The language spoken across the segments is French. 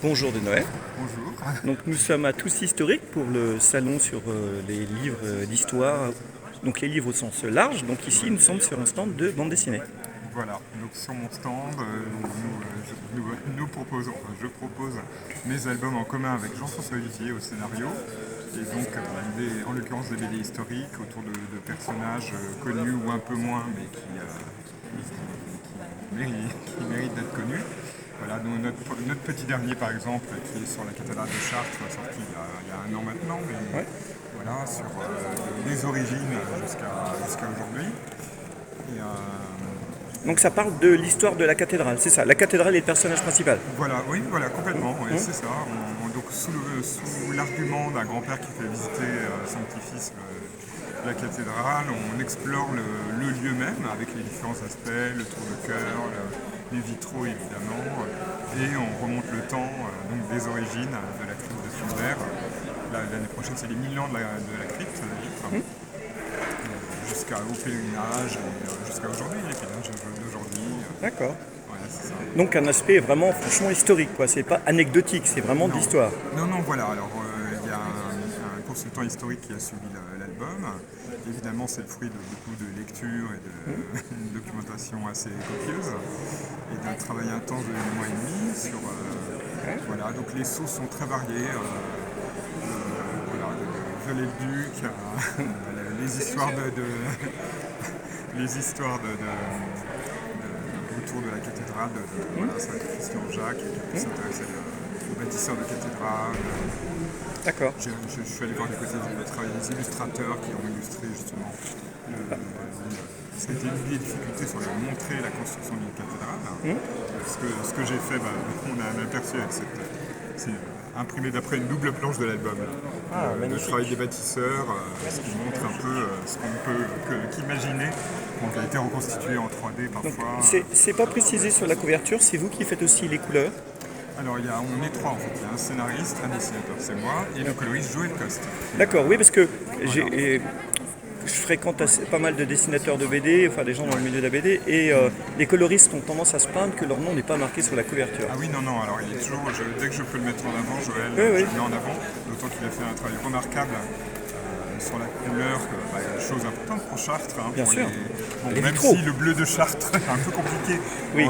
Bonjour de Noël. Bonjour. Donc nous sommes à Tous Historiques pour le salon sur les livres d'histoire, donc les livres au sens large. Donc ici nous sommes sur un stand de bande dessinée. Voilà, donc sur mon stand, nous proposons, je propose mes albums en commun avec Jean-François Vivier au scénario, et donc en l'occurrence des BD historiques autour de personnages connus ou un peu moins, mais qui méritent d'être connus. Voilà, donc notre petit dernier par exemple, qui est sur la cathédrale de Chartres, sorti il y a un an maintenant, mais Ouais. voilà, sur les origines jusqu'à aujourd'hui. Et, Donc ça parle de l'histoire de la cathédrale, c'est ça. La cathédrale est le personnage principal. Voilà, oui, voilà, complètement, oui, c'est ça. Donc sous l'argument d'un grand-père qui fait visiter son petit-fils la cathédrale, on explore le lieu même avec les différents aspects, le tour de cœur, les vitraux évidemment, et on remonte le temps donc des origines de la crypte de Fulbert. L'année prochaine, c'est les 1000 ans de la crypte, jusqu'au pèlerinage, jusqu'à aujourd'hui, les pèlerinages d'aujourd'hui. D'accord. Voilà, c'est ça. Donc un aspect vraiment franchement historique, quoi. C'est pas anecdotique, c'est vraiment de Non. l'histoire. Non, voilà. Alors, il y a un consultant historique qui a suivi l'album. Évidemment, c'est le fruit de beaucoup de lectures et de documentation assez copieuse et d'un travail intense de 2 mois et demi sur. Voilà, donc les sources sont très variées. Voilà, de Viollet-le-Duc, les histoires les histoires autour de la cathédrale de voilà, Saint-Christian-Jacques, qui s'intéressait aux bâtisseurs de cathédrales. D'accord. Je suis allé voir du côté du travail des illustrateurs qui ont illustré justement. Ça a été une des difficultés sur montrer la construction d'une cathédrale. Ce que j'ai fait, on a un aperçu avec c'est imprimé d'après une double planche de l'album. Le travail des bâtisseurs, ce qui montre un peu ce qu'on peut qu'imaginer. Donc, a été reconstitué en 3D parfois. C'est pas précisé sur la couverture, c'est vous qui faites aussi les couleurs. Alors on est 3 en fait, il y a un scénariste, un dessinateur, c'est moi, et le coloriste Joël Coste. D'accord, oui, parce que je fréquente pas mal de dessinateurs de BD, enfin des gens dans le milieu de la BD, et les coloristes ont tendance à se plaindre que leur nom n'est pas marqué sur la couverture. Ah oui, non, alors il est toujours, dès que je peux le mettre en avant, Joël, Oui. je le mets en avant, d'autant qu'il a fait un travail remarquable sur la couleur, chose importante pour Chartres. Bien sûr. Les même vitraux. si le bleu de Chartres est un peu compliqué Oui.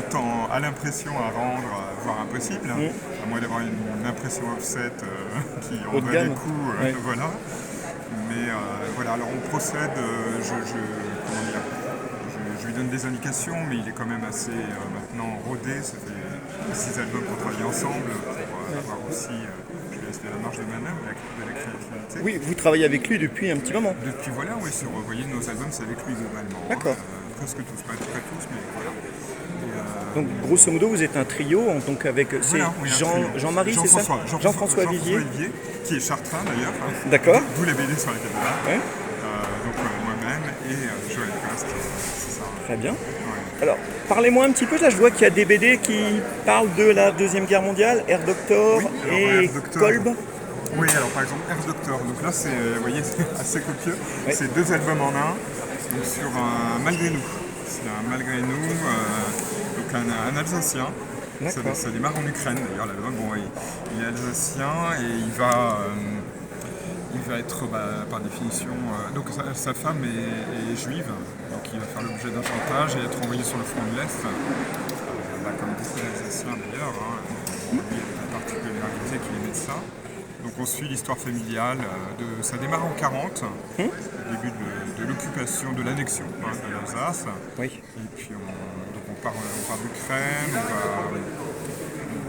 à l'impression à rendre, voire impossible, à moins d'avoir une impression offset qui Haut de rendrait gamme. des coups, Ouais. voilà. Mais voilà, alors on procède, comment dire, je lui donne des indications, mais il est quand même assez maintenant rodé. Ça fait 6 albums qu'on travaille ensemble pour avoir aussi, je lui laisse la marge de manœuvre, de la créativité. Oui, vous travaillez avec lui depuis un petit moment. Depuis voilà, oui, vous voyez, nos albums, c'est avec lui globalement. D'accord. Presque tous, pas tous, mais voilà. Donc grosso modo, vous êtes un trio, donc avec Voilà, oui, un trio. Jean-Marie, c'est ça Jean-François Vivier. Qui est chartrain d'ailleurs. D'accord. D'où les BD sur la cathédrale. Ouais. Donc moi-même et Joël Coste, c'est ça. Très bien. Ouais. Alors, parlez-moi un petit peu, là je vois qu'il y a des BD qui parlent de la Deuxième Guerre mondiale, Air Doctor Oui, alors, et Air Doctor. Kolb. Oui, alors par exemple Air Doctor, donc là c'est, vous voyez, c'est assez copieux. Oui. C'est 2 albums en un, donc sur un Malgré nous. C'est un Malgré nous, donc un Alsacien. Ça démarre en Ukraine d'ailleurs, l'album. Bon, il est alsacien et il va être par définition. Donc sa femme est juive, donc il va faire l'objet d'un chantage et être envoyé sur le front de l'Est, comme beaucoup d'Alsaciens d'ailleurs. Lui, il a la particularité qu'il est médecin. Donc on suit l'histoire familiale, ça démarre en 40, au début de l'occupation, de l'annexion de l'Alsace. Oui. Et puis on part d'Ukraine,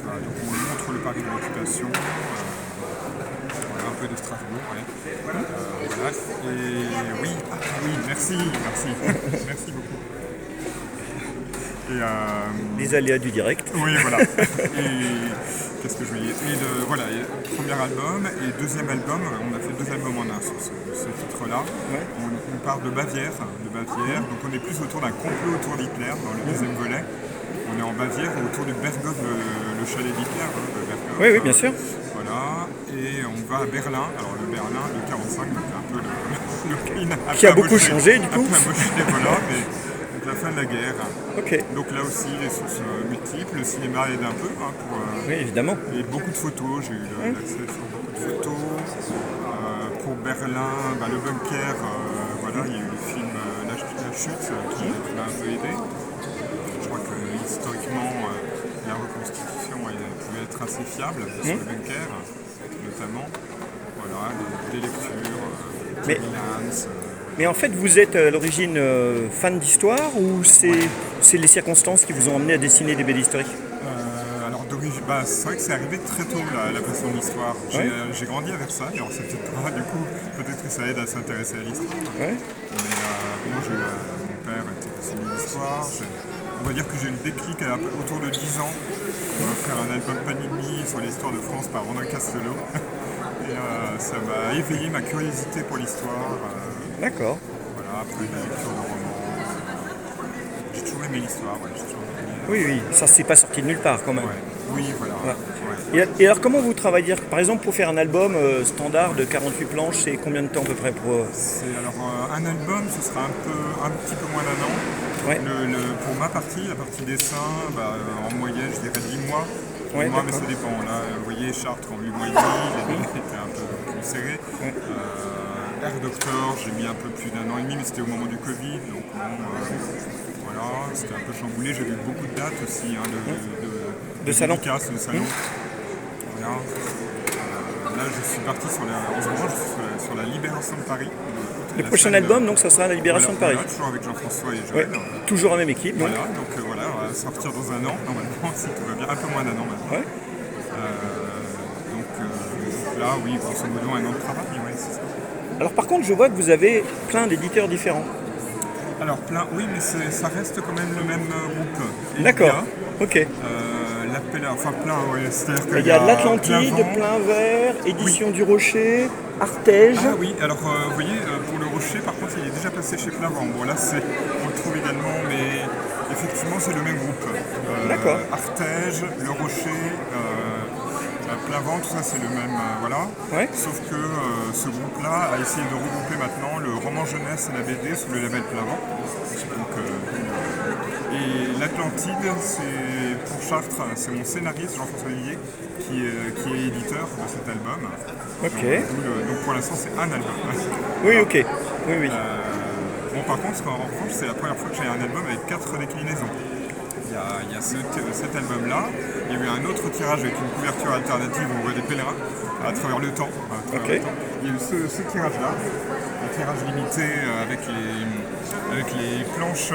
donc on montre le Paris de l'occupation, un peu de Strasbourg. Ouais. Voilà. Et oui, merci. Merci beaucoup. Et, Les aléas du direct. oui, voilà. Et qu'est-ce que je voulais dire voilà, premier album et deuxième album, on a fait 2 albums en un sur ce titre-là. Ouais. On part de Bavière, donc on est plus autour d'un complot autour d'Hitler dans le deuxième volet. On est en Bavière, autour du Berghof, le chalet d'Hitler, de Berghof. Oui, bien sûr. Voilà, et on va à Berlin, alors le Berlin de 45, donc un peu le Qui a beaucoup changé, du coup. Un peu amoché, voilà, mais donc la fin de la guerre. Ok. Donc là aussi, les sources multiples, le cinéma aide un peu hein, pour, Oui, évidemment. et beaucoup de photos, j'ai eu l'accès sur beaucoup de photos. Pour Berlin, le bunker, voilà, il y a eu le film La Chute qui m'a un peu aidé. Je crois que historiquement, la reconstitution elle pouvait être assez fiable sur le bunker, notamment. Voilà, des lectures, Mais- Lance, Mais en fait, vous êtes à l'origine fan d'histoire ou c'est les circonstances qui vous ont amené à dessiner des BD historiques? alors d'origine, c'est vrai que c'est arrivé très tôt la passion de l'histoire. J'ai grandi avec ça, alors c'est peut-être pas, du coup, peut-être que ça aide à s'intéresser à l'histoire. Ouais. Mais moi, mon père était passionné d'histoire. On va dire que j'ai eu le déclic autour de 10 ans. On va faire un album Panini sur l'histoire de France par Ronan Castelot. Et ça m'a éveillé ma curiosité pour l'histoire. D'accord. Voilà, après la lecture de romans. J'ai toujours aimé l'histoire, ouais, j'ai toujours aimé. Oui, oui, ça c'est pas sorti de nulle part quand même. Ouais. Oui, voilà. Ouais. Ouais. Et alors comment vous travaillez? Par exemple, pour faire un album standard de 48 planches, c'est combien de temps à peu près pour... Alors un album, ce sera un petit peu moins d'un an. Ouais. Pour ma partie, la partie dessin, en moyenne, je dirais 10 mois. Ouais, Moi, mais d'accord. ça dépend. Là, vous voyez, Chartres en 8 mois et demi, les délais étaient un peu plus serrés. Ouais. Air Doctor, j'ai mis un peu plus d'un an et demi, mais c'était au moment du Covid. Donc, voilà, c'était un peu chamboulé. J'ai vu beaucoup de dates aussi, De salon. dédicaces, de salon. Voilà. Là, je suis parti en ce moment, je suis sur la Libération de Paris. Le La prochain scène album, donc ça sera La Libération de Paris. Voilà, toujours avec Jean-François et Ouais. Joël. Toujours la même équipe, donc. Voilà, donc voilà, on va sortir dans un an, normalement, si tout va bien, un peu moins d'un an maintenant. Ouais. Là, oui, grosso modo, un an de travail, ouais, c'est ça. Alors par contre, je vois que vous avez plein d'éditeurs différents. Alors, oui, mais ça reste quand même le même groupe. D'accord. Ok. Plein, ouais, c'est-à-dire qu'il Il y a l'Atlantide, Plavant. Plein Vert, Édition du Rocher, Artege. Ah oui, alors vous voyez, pour le Rocher, par contre, il est déjà passé chez Plavant. Bon, là, on le trouve également, mais effectivement, c'est le même groupe. D'accord. Artege, le Rocher, Plavant, tout ça, c'est le même, voilà. Ouais. Sauf que ce groupe-là a essayé de regrouper maintenant le roman jeunesse et la BD sous le label Plavant. Donc, et l'Atlantide, c'est pour Chartres, c'est mon scénariste Jean-François Olivier qui est éditeur de cet album. Ok. Donc pour l'instant c'est un album. Oui, ok. Oui, oui. Bon par contre en revanche c'est la première fois que j'ai un album avec 4 déclinaisons. Il y a cet album-là, il y a eu un autre tirage avec une couverture alternative où on voit des pèlerins à travers le temps. Ok. Il y a eu ce tirage-là, un tirage limité avec les planches,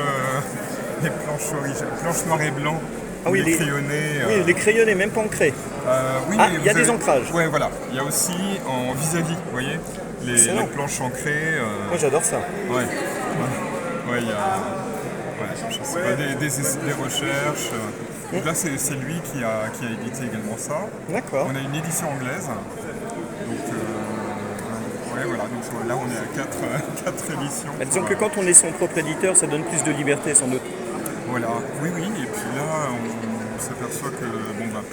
planches noires et blancs, Ah oui, les crayonnés. Oui, les crayonnés, même pas ancrés. Oui, Ah, mais il y a vous des avez- ancrages. Ouais, voilà. Il y a aussi en vis-à-vis, vous voyez, les Excellent. planches ancrées. Moi, j'adore ça. Ouais. Ouais, il y a je sais pas, des recherches. Donc là, c'est lui qui a édité également ça. D'accord. On a une édition anglaise. Donc, ouais, voilà. Donc là, on est à 4 éditions. Disons que quand on est son propre éditeur, ça donne plus de liberté, sans doute. Voilà. Oui, oui. Et puis là, on s'aperçoit que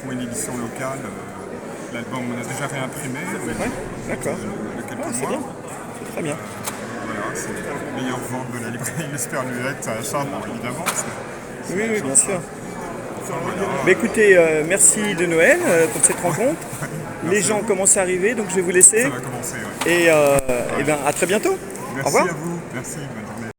pour une édition locale, l'album, on a déjà réimprimé. Ouais, d'accord. De quelques Ah, c'est mois. bien. C'est très bien. Voilà, c'est la meilleure vente de la librairie L'Esperluette à Chartres, bon, évidemment. Oui, oui, bien sûr. Voilà. Mais écoutez, merci de Noël pour cette rencontre. Les gens commencent à arriver, donc je vais vous laisser. Ça va commencer, ouais. Et, ben, à très bientôt. Au Merci revoir. à vous. Merci. Bonne journée.